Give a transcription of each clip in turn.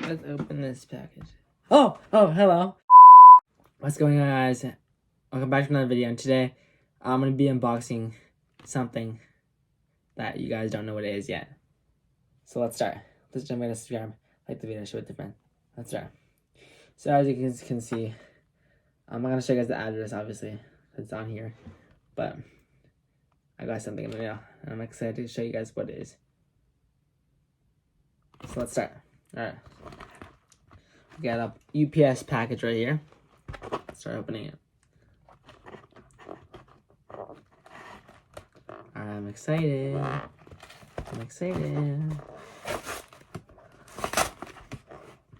Let's open this package. Oh, hello. What's going on, guys? Welcome back to another video. And today, I'm going to be unboxing something that you guys don't know what it is yet. So let's start. Let's jump into Instagram. Like the video, show it to friends. Let's start. So as you can see, I'm not going to show you guys the address, obviously. It's on here. But I got something in the mail. And I'm excited to show you guys what it is. So let's start. Alright. We got a UPS package right here. Let's start opening it. I'm excited. I'm excited.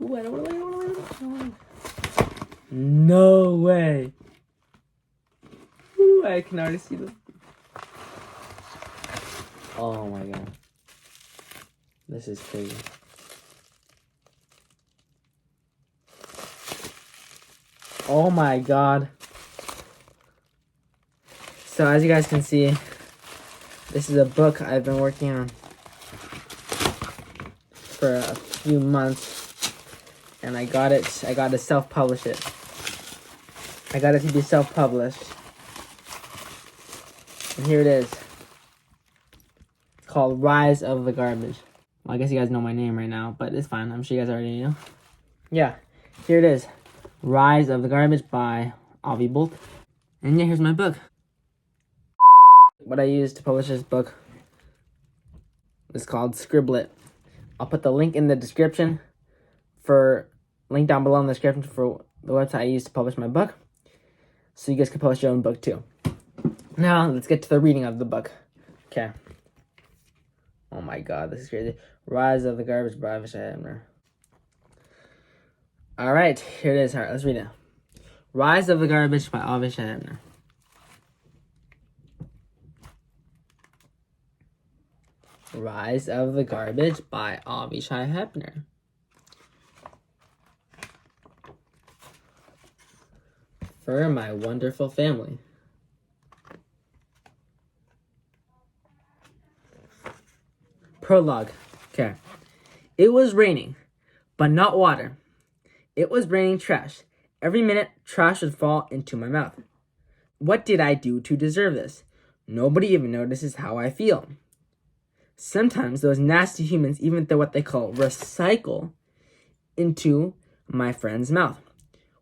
Ooh, I don't want to wait. No way. Ooh, I can already see them. Oh my god. This is crazy. Oh my god. So as you guys can see, this is a book I've been working on for a few months. And I got to self-publish it. I got it to be self-published. And here it is. It's called Rise of the Garbage. Well, I guess you guys know my name right now, but it's fine. I'm sure you guys already know. Yeah, here it is. Rise of the Garbage by Avi Bolt. And yeah, here's my book. What I used to publish this book is called Scribblet. I'll put the link in the description link down below in the description for the website I used to publish my book. So you guys can publish your own book too. Now, let's get to the reading of the book. Okay. Oh my god, this is crazy. Rise of the Garbage by Avishai Ebner. Alright, here it is. Alright, let's read it. Rise of the Garbage by Avishai Ebner. Rise of the Garbage by Avishai Hebner. For my wonderful family. Prologue. Okay. It was raining, but not water. It was raining trash. Every minute, trash would fall into my mouth. What did I do to deserve this? Nobody even notices how I feel. Sometimes those nasty humans even throw what they call recycle into my friend's mouth.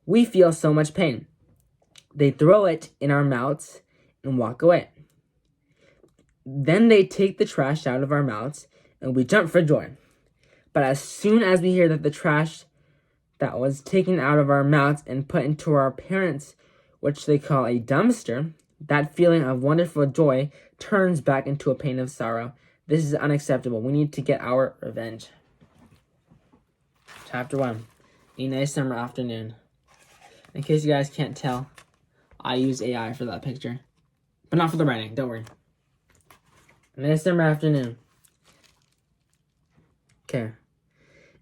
We feel so much pain. They throw it in our mouths and walk away. Then they take the trash out of our mouths and we jump for joy. But as soon as we hear that the trash that was taken out of our mouths and put into our parents, which they call a dumpster, that feeling of wonderful joy turns back into a pain of sorrow. This is unacceptable. We need to get our revenge. Chapter 1. A nice summer afternoon. In case you guys can't tell, I use AI for that picture. But not for the writing, don't worry. A nice summer afternoon. Okay.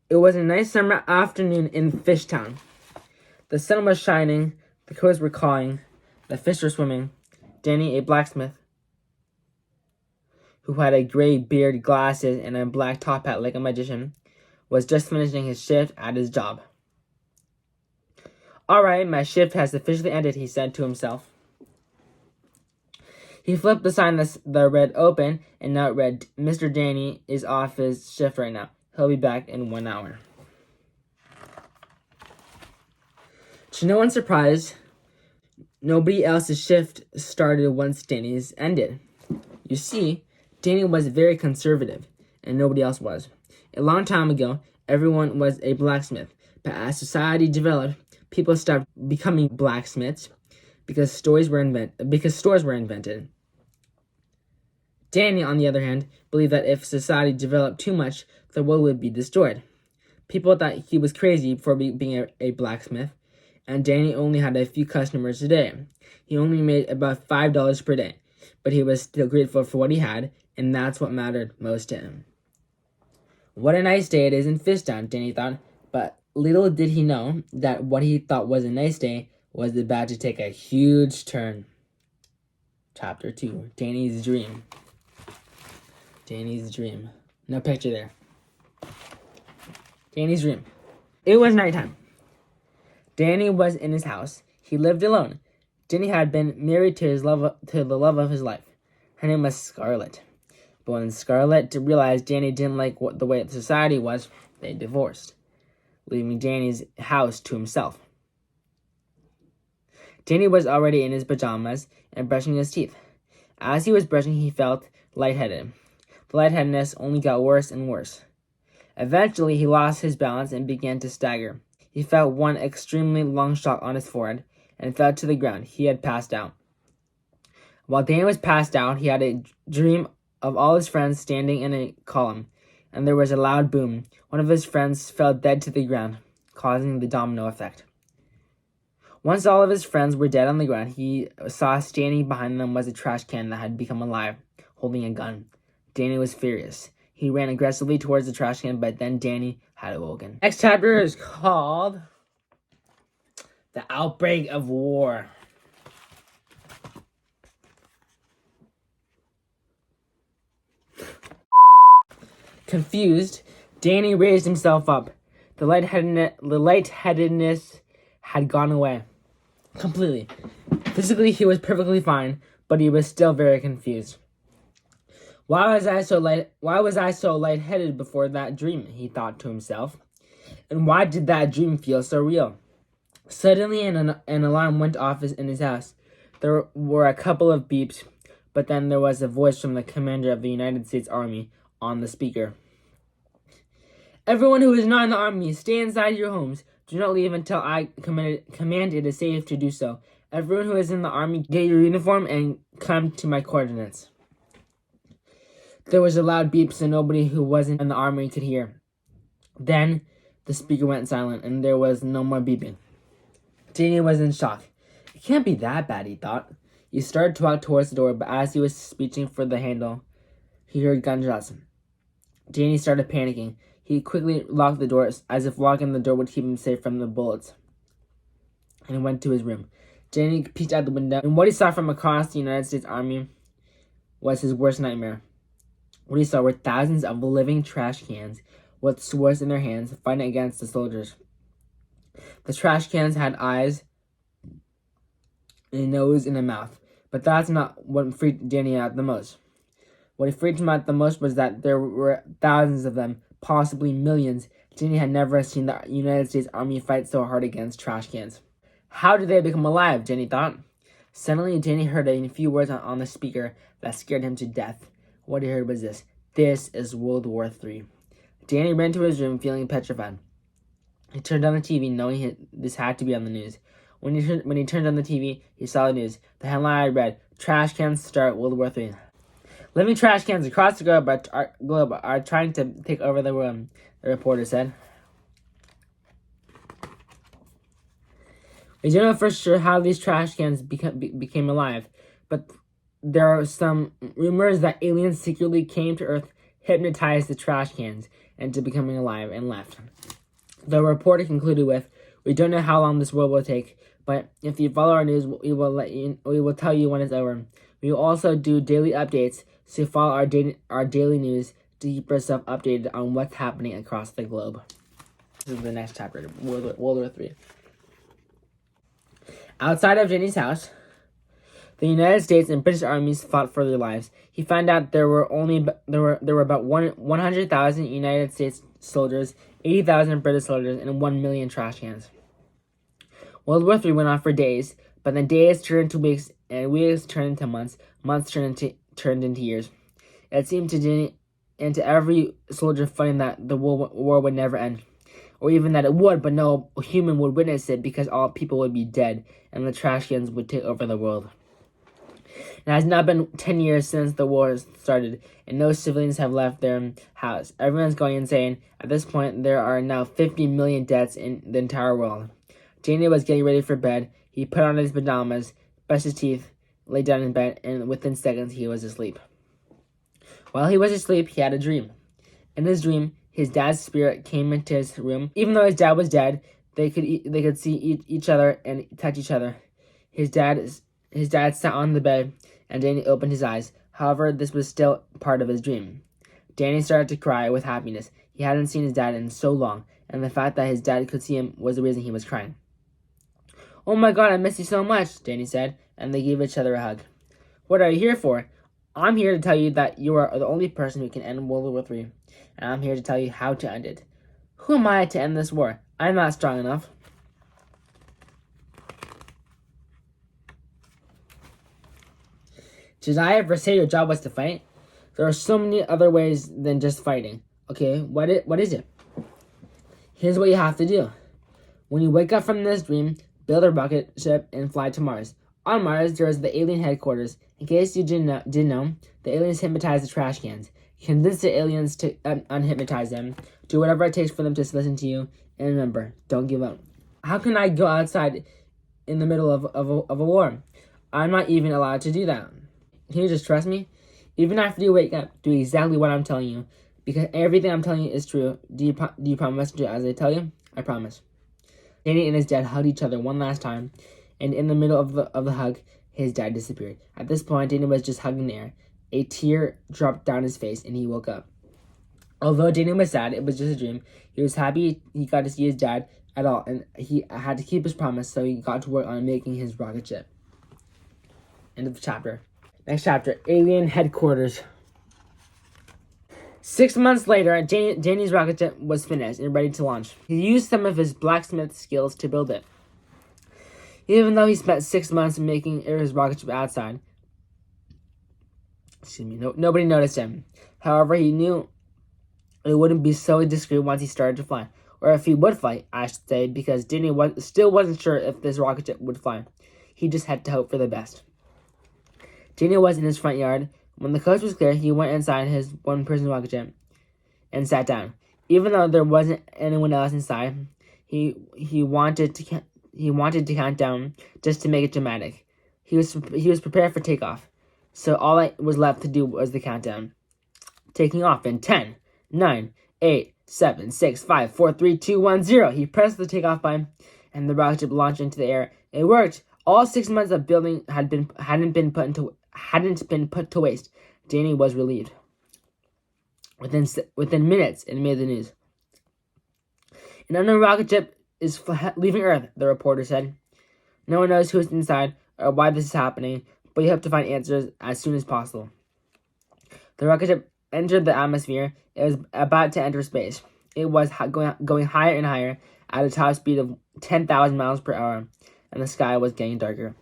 It was a nice summer afternoon in Fishtown. The sun was shining, the crows were cawing, the fish were swimming. Danny, a blacksmith, who had a gray beard, glasses, and a black top hat like a magician, was just finishing his shift at his job. Alright, my shift has officially ended, he said to himself. He flipped the sign that read open, and now it read, Mr. Danny is off his shift right now. He'll be back in 1 hour. To no one's surprise, nobody else's shift started once Danny's ended. You see, Danny was very conservative, and nobody else was. A long time ago, everyone was a blacksmith, but as society developed, people stopped becoming blacksmiths because stores were invented. Danny, on the other hand, believed that if society developed too much, the world would be destroyed. People thought he was crazy for being a blacksmith, and Danny only had a few customers a day. He only made about $5 per day, but he was still grateful for what he had, and that's what mattered most to him. What a nice day it is in Fishtown, Danny thought, but little did he know that what he thought was a nice day was about to take a huge turn. Chapter 2, Danny's Dream. Danny's Dream. No picture there. Danny's Dream. It was nighttime. Danny was in his house. He lived alone. Danny had been married to the love of his life. Her name was Scarlett. But when Scarlett realized Danny didn't like the way society was, they divorced, leaving Danny's house to himself. Danny was already in his pajamas and brushing his teeth. As he was brushing, he felt lightheaded. The lightheadedness only got worse and worse. Eventually, he lost his balance and began to stagger. He felt one extremely long shock on his forehead and fell to the ground. He had passed out. While Danny was passed out, he had a dream of all his friends standing in a column, and there was a loud boom. One of his friends fell dead to the ground, causing the domino effect. Once all of his friends were dead on the ground, he saw standing behind them was a trash can that had become alive, holding a gun. Danny was furious. He ran aggressively towards the trash can, but then Danny had awoken. Next chapter is called The Outbreak of War. Confused, Danny raised himself up. The lightheadedness had gone away completely. Physically, he was perfectly fine, but he was still very confused. Why was I so lightheaded before that dream? He thought to himself. And why did that dream feel so real? Suddenly, an alarm went off in his house. There were a couple of beeps, but then there was a voice from the commander of the United States Army on the speaker. Everyone who is not in the army, stay inside your homes. Do not leave until I command it is safe to do so. Everyone who is in the army, get your uniform and come to my coordinates. There was a loud beep so nobody who wasn't in the army could hear. Then the speaker went silent and there was no more beeping. Danny was in shock. It can't be that bad, he thought. He started to walk towards the door, but as he was reaching for the handle, he heard gunshots. Danny started panicking. He quickly locked the door as if locking the door would keep him safe from the bullets, and went to his room. Danny peeked out the window, and what he saw from across the United States Army was his worst nightmare. What he saw were thousands of living trash cans with swords in their hands fighting against the soldiers. The trash cans had eyes, a nose, and a mouth, but that's not what freaked Danny out the most. What freaked him out the most was that there were thousands of them, possibly millions. Danny had never seen the United States Army fight so hard against trash cans. How did they become alive? Danny thought. Suddenly, Danny heard a few words on the speaker that scared him to death. What he heard was this: "This is World War III." Danny ran to his room, feeling petrified. He turned on the TV, knowing this had to be on the news. When he turned on the TV, he saw the news. The headline read, "Trash cans start World War III." Living trash cans across the globe are trying to take over the world, the reporter said. We don't know for sure how these trash cans became alive, but there are some rumors that aliens secretly came to Earth, hypnotized the trash cans into becoming alive, and left. The reporter concluded with, "We don't know how long this world will take, but if you follow our news, we will tell you when it's over. We will also do daily updates, so follow our daily news to keep yourself updated on what's happening across the globe." This is the next chapter, World War III. Outside of Danny's house, the United States and British armies fought for their lives. He found out there were about 100,000 United States soldiers, 80,000 British soldiers, and 1 million trash cans. World War III went on for days, but then days turned into weeks, and weeks turned into months. Months turned into years. It seemed to Danny and to every soldier fighting that the war would never end, or even that it would, but no human would witness it because all people would be dead, and the trash cans would take over the world. It has now been 10 years since the war started, and no civilians have left their house. Everyone's going insane. At this point, there are now 50 million deaths in the entire world. Danny was getting ready for bed. He put on his pajamas, brushed his teeth, lay down in bed, and within seconds he was asleep. While he was asleep, he had a dream. In his dream, his dad's spirit came into his room. Even though his dad was dead, they could see each other and touch each other. His dad sat on the bed, and Danny opened his eyes. However, this was still part of his dream. Danny started to cry with happiness. He hadn't seen his dad in so long. and the fact that his dad could see him was the reason he was crying. "Oh my god, I miss you so much," Danny said, and they gave each other a hug. "What are you here for?" "I'm here to tell you that you are the only person who can end World War III, and I'm here to tell you how to end it." "Who am I to end this war? I'm not strong enough." Did I ever say your job was to fight? There are so many other ways than just fighting. Okay, what is it? Here's what you have to do. When you wake up from this dream, build a rocket ship and fly to Mars. On Mars, there is the alien headquarters. In case you didn't know, the aliens hypnotize the trash cans. Convince the aliens to unhypnotize them. Do whatever it takes for them to listen to you. And remember, don't give up. How can I go outside in the middle of a war? I'm not even allowed to do that. Can you just trust me? Even after you wake up, do exactly what I'm telling you. Because everything I'm telling you is true. Do you promise to do as I tell you? I promise. Danny and his dad hugged each other one last time, and in the middle of the hug, his dad disappeared. At this point, Danny was just hugging the air. A tear dropped down his face, and he woke up. Although Danny was sad, it was just a dream. He was happy he got to see his dad at all, and he had to keep his promise, so he got to work on making his rocket ship. End of the chapter. Next chapter, Alien Headquarters. 6 months later, Danny's rocket ship was finished and ready to launch. He used some of his blacksmith skills to build it. Even though he spent 6 months making his rocket ship outside, nobody noticed him. However, he knew it wouldn't be so discreet once he started to fly. Or if he would fly, I should say, because Danny still wasn't sure if this rocket ship would fly. He just had to hope for the best. Danny was in his front yard. When the coast was clear, he went inside his one-person rocket ship and sat down. Even though there wasn't anyone else inside, he wanted to count down just to make it dramatic. He was prepared for takeoff. So all that was left to do was the countdown. Taking off in 10, 9, 8, 7, 6, 5, 4, 3, 2, 1, 0. He pressed the takeoff button, and the rocket ship launched into the air. It worked. All 6 months of building hadn't been put to waste. Danny was relieved. Within minutes, it made the news. An unknown rocket ship is leaving Earth, the reporter said. No one knows who is inside or why this is happening, but you hope to find answers as soon as possible. The rocket ship entered the atmosphere. It was about to enter space. It was going higher and higher at a top speed of 10,000 miles per hour, and the sky was getting darker.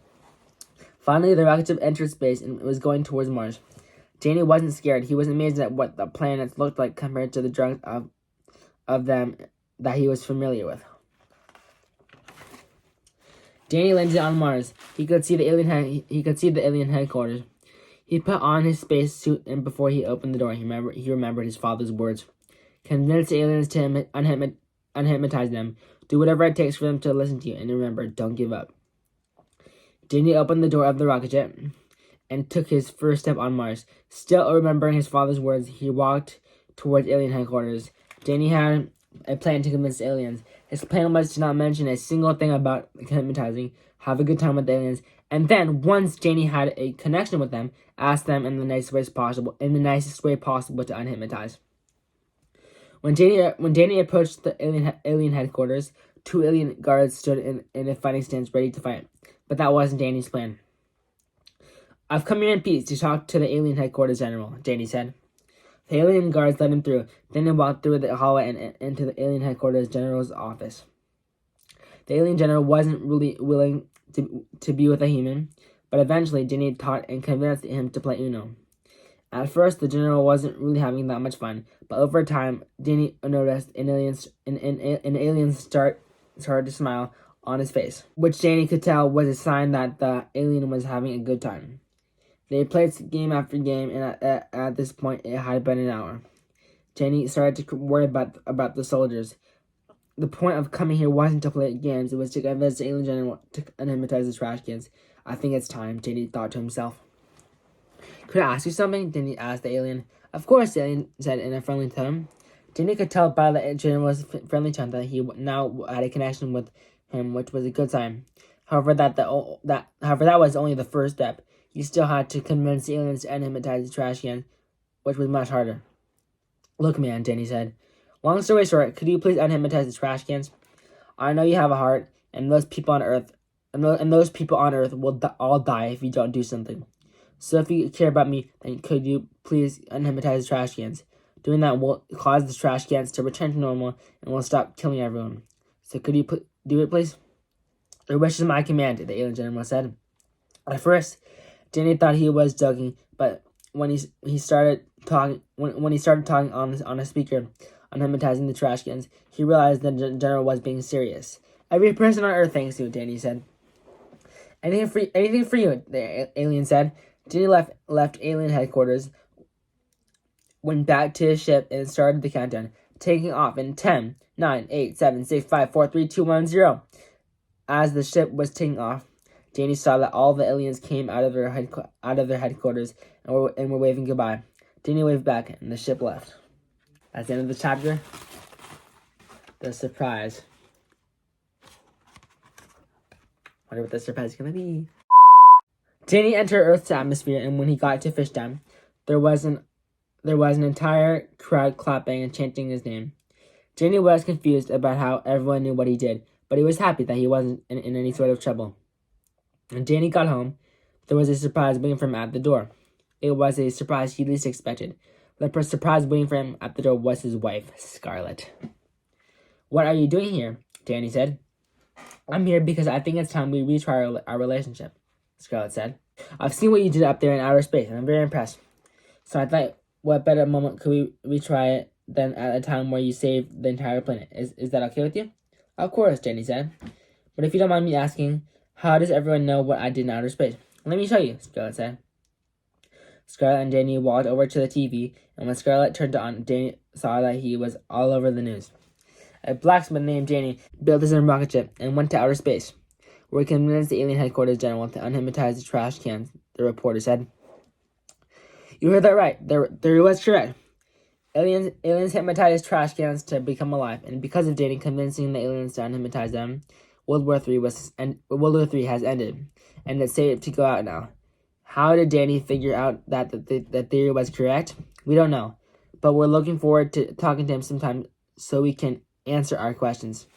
Finally, the rocket ship entered space and was going towards Mars. Danny wasn't scared. He was amazed at what the planets looked like compared to the drawings of them that he was familiar with. Danny landed on Mars. He could see the alien headquarters. He put on his space suit, and before he opened the door, he remembered his father's words. Convince the aliens to unhypnotize them. Do whatever it takes for them to listen to you, and remember, don't give up. Danny opened the door of the rocket ship and took his first step on Mars. Still remembering his father's words, he walked towards alien headquarters. Danny had a plan to convince the aliens. His plan was to not mention a single thing about hypnotizing, have a good time with the aliens, and then, once Danny had a connection with them, ask them in the nicest way possible to unhypnotize. When Danny approached the alien headquarters, 2 alien guards stood in a fighting stance ready to fight. But that wasn't Danny's plan. "I've come here in peace to talk to the alien headquarters general," Danny said. The alien guards let him through. Then he walked through the hallway and into the alien headquarters general's office. The alien general wasn't really willing to be with a human, but eventually Danny taught and convinced him to play Uno. At first, the general wasn't really having that much fun, but over time, Danny noticed an alien started to smile on his face, which Danny could tell was a sign that the alien was having a good time. They played game after game, and at this point, it had been an hour. Danny started to worry about the soldiers. The point of coming here wasn't to play games, it was to convince the alien general to unhypnotize the trash cans. "I think it's time," Danny thought to himself. "Could I ask you something?" Danny asked the alien. "Of course," the alien said in a friendly tone. Danny could tell by the general's friendly tone that he now had a connection with him, which was a good sign. However, that was only the first step. He still had to convince the aliens to unhypnotize the trash can, which was much harder. "Look, man," Danny said, Long story short, could you please unhypnotize the trash cans? I know you have a heart, and those people on Earth, those people on Earth will all die if you don't do something. So if you care about me, then could you please unhypnotize the trash cans? Doing that will cause the trash cans to return to normal and will stop killing everyone. So could you do it, please? Your wish is my command, the alien general said. At first, Danny thought he was joking, but when he started talking on a speaker on hypnotizing the trash cans, he realized the general was being serious. Every person on Earth thanks you, Danny said. Anything for you, the alien said. Danny left alien headquarters, went back to his ship, and started the countdown, taking off in 10, 9, 8, 7, 6, 5, 4, 3, 2, 1, 0. As the ship was taking off, Danny saw that all the aliens came out of their headquarters and were waving goodbye. Danny waved back, and the ship left. That's the end of the chapter. The surprise. Wonder what the surprise is gonna be. Danny entered Earth's atmosphere, and when he got to Fishtown, there was an entire crowd clapping and chanting his name. Danny was confused about how everyone knew what he did, but he was happy that he wasn't in any sort of trouble. When Danny got home, there was a surprise waiting for him at the door. It was a surprise he least expected. The surprise waiting for him at the door was his wife, Scarlett. "What are you doing here?" Danny said. "I'm here because I think it's time we retry our relationship," Scarlett said. "I've seen what you did up there in outer space, and I'm very impressed. So I thought, what better moment could we retry it than at a time where you saved the entire planet? Is that okay with you?" "Of course," Danny said. "But if you don't mind me asking, how does everyone know what I did in outer space?" "Let me show you," Scarlett said. Scarlett and Danny walked over to the TV, and when Scarlett turned it on, Danny saw that he was all over the news. A blacksmith named Danny built his own rocket ship and went to outer space, where he convinced the alien headquarters general to unhypnotize the trash cans, the reporter said. "You heard that right. The theory was correct. Aliens hypnotized trash cans to become alive, and because of Danny convincing the aliens to unhypnotize them, World War III has ended, and it's safe to go out now. How did Danny figure out that the theory was correct? We don't know, but we're looking forward to talking to him sometime so we can answer our questions."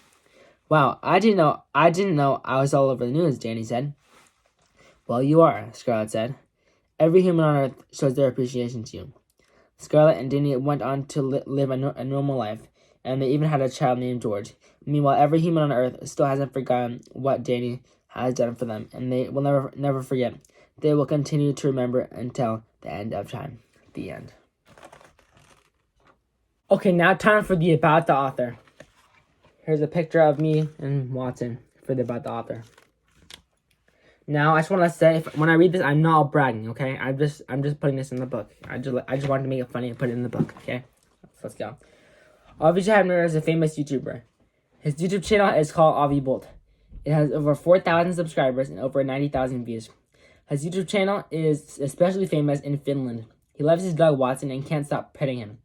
"Wow, I didn't know I was all over the news," Danny said. "Well, you are," Scarlett said. "Every human on Earth shows their appreciation to you." Scarlett and Danny went on to live a normal life, and they even had a child named George. Meanwhile, every human on Earth still hasn't forgotten what Danny has done for them, and they will never forget. They will continue to remember until the end of time. The end. Okay, now time for the About the Author. Here's a picture of me and Watson for the About the Author. Now, I just want to say, when I read this, I'm not bragging, okay? I'm just putting this in the book. I just wanted to make it funny and put it in the book, okay? So let's go. Avi Shabner is a famous YouTuber. His YouTube channel is called Avi Bolt. It has over 4,000 subscribers and over 90,000 views. His YouTube channel is especially famous in Finland. He loves his dog Watson and can't stop petting him.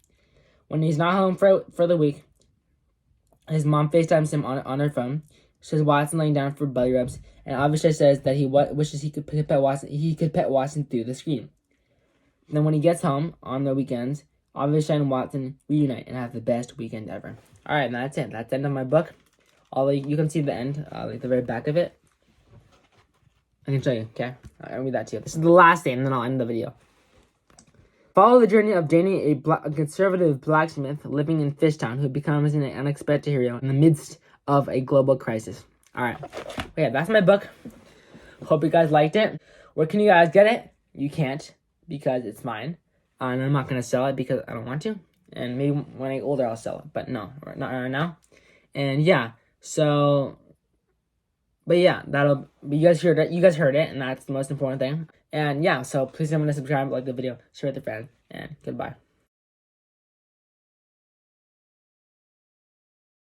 When he's not home for the week, his mom FaceTimes him on her phone. Shows Watson laying down for belly rubs, and obviously says that he wishes he could pet Watson. He could pet Watson through the screen. Then when he gets home on the weekends, obviously and Watson reunite and have the best weekend ever. All right, that's it. That's the end of my book. You can see the end, like the very back of it. I can show you. Okay, I'll read that to you. This is the last day, and then I'll end the video. Follow the journey of Danny, a conservative blacksmith living in Fishtown, who becomes an unexpected hero in the midst of a global crisis. Alright. Okay, that's my book. Hope you guys liked it. Where can you guys get it? You can't, because it's mine. And I'm not going to sell it because I don't want to. And maybe when I get older, I'll sell it. But no, not right now. And yeah, so... But yeah, you guys heard it, and that's the most important thing. And yeah, so please remember to subscribe, like the video, share with your friends, and goodbye.